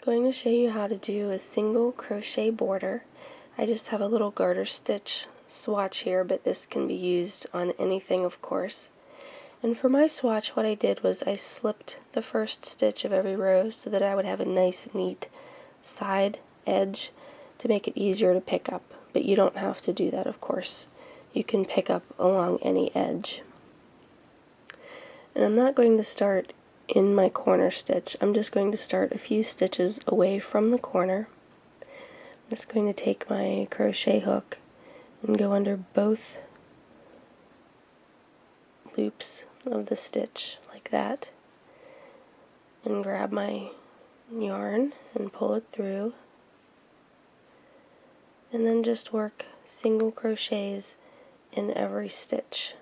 going to show you how to do a single crochet border. I just have a little garter stitch swatch here, but this can be used on anything, of course. And for my swatch, what I did was I slipped the first stitch of every row so that I would have a nice, neat side edge to make it easier to pick up. But you don't have to do that, of course. You can pick up along any edge. And I'm not going to start in my corner stitch. I'm just going to start a few stitches away from the corner. I'm just going to take my crochet hook and go under both loops of the stitch like that, and grab my yarn and pull it through, and then just work single crochets in every stitch.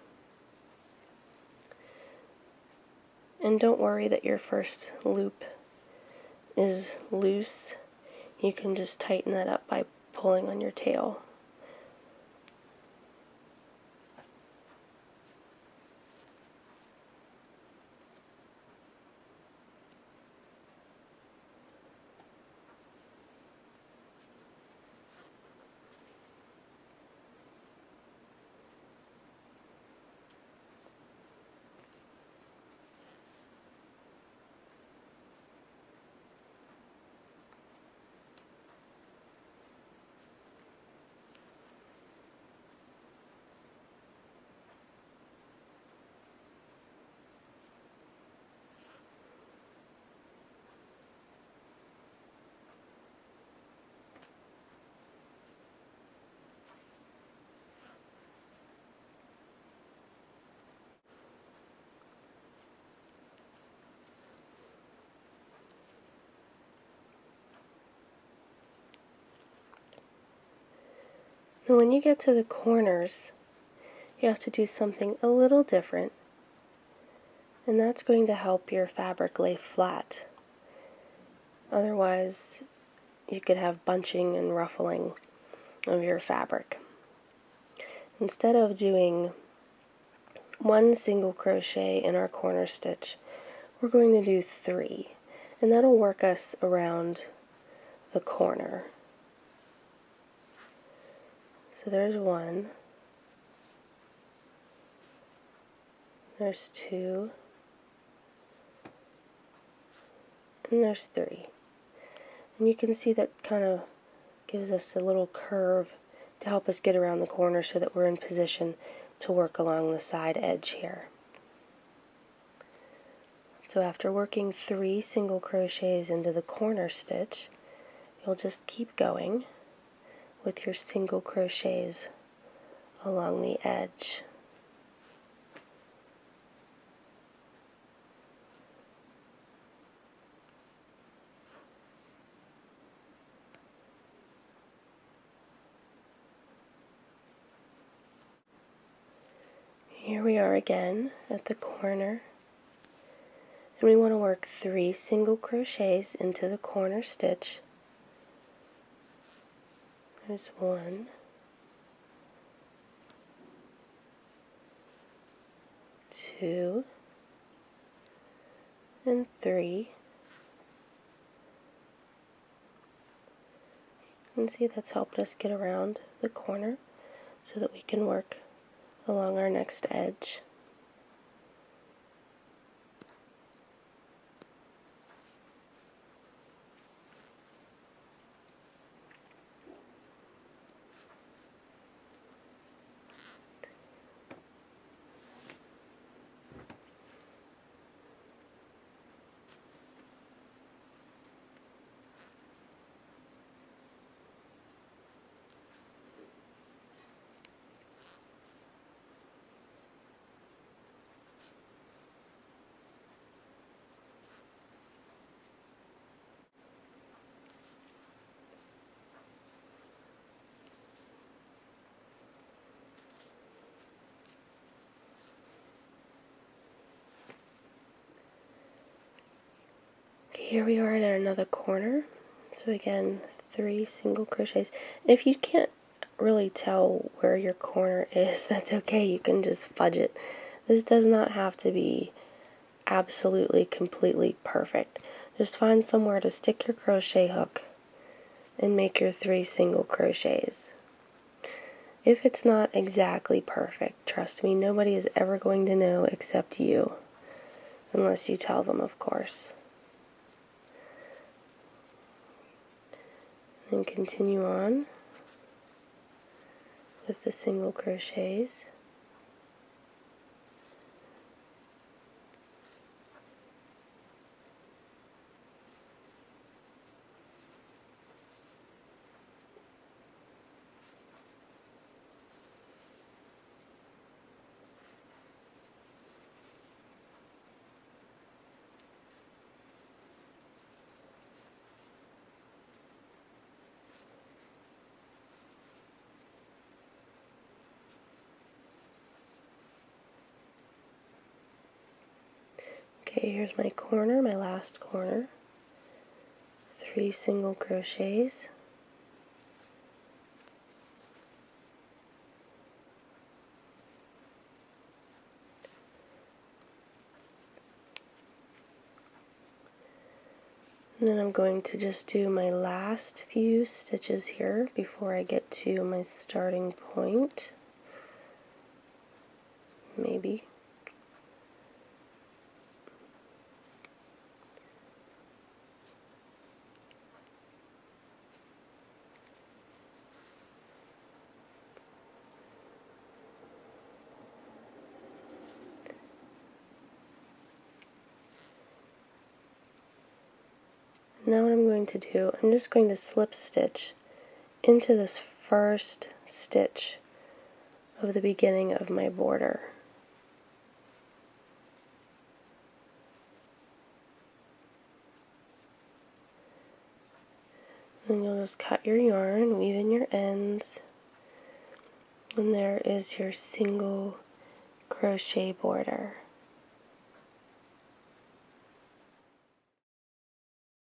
And don't worry that your first loop is loose. You can just tighten that up by pulling on your tail. And when you get to the corners, you have to do something a little different, and that's going to help your fabric lay flat. Otherwise, you could have bunching and ruffling of your fabric. Instead of doing one single crochet in our corner stitch, we're going to do 3, and that'll work us around the corner. So there's 1, there's 2, and there's 3. And you can see that kind of gives us a little curve to help us get around the corner so that we're in position to work along the side edge here. So after working 3 single crochets into the corner stitch, you'll just keep going with your single crochets along the edge. Here we are again at the corner, and we want to work 3 single crochets into the corner stitch. There's 1, 2, and 3. You can see that's helped us get around the corner so that we can work along our next edge. Here we are at another corner. So again, 3 single crochets. If you can't really tell where your corner is, that's okay. You can just fudge it. This does not have to be absolutely, completely perfect. Just find somewhere to stick your crochet hook and make your 3 single crochets. If it's not exactly perfect, trust me, nobody is ever going to know except you, unless you tell them, of course. And continue on with the single crochets. Okay, here's my corner, my last corner. 3 single crochets. And then I'm going to just do my last few stitches here before I get to my starting point. Maybe. Now what I'm going to do, I'm just going to slip stitch into this first stitch of the beginning of my border. Then you'll just cut your yarn, weave in your ends, and there is your single crochet border.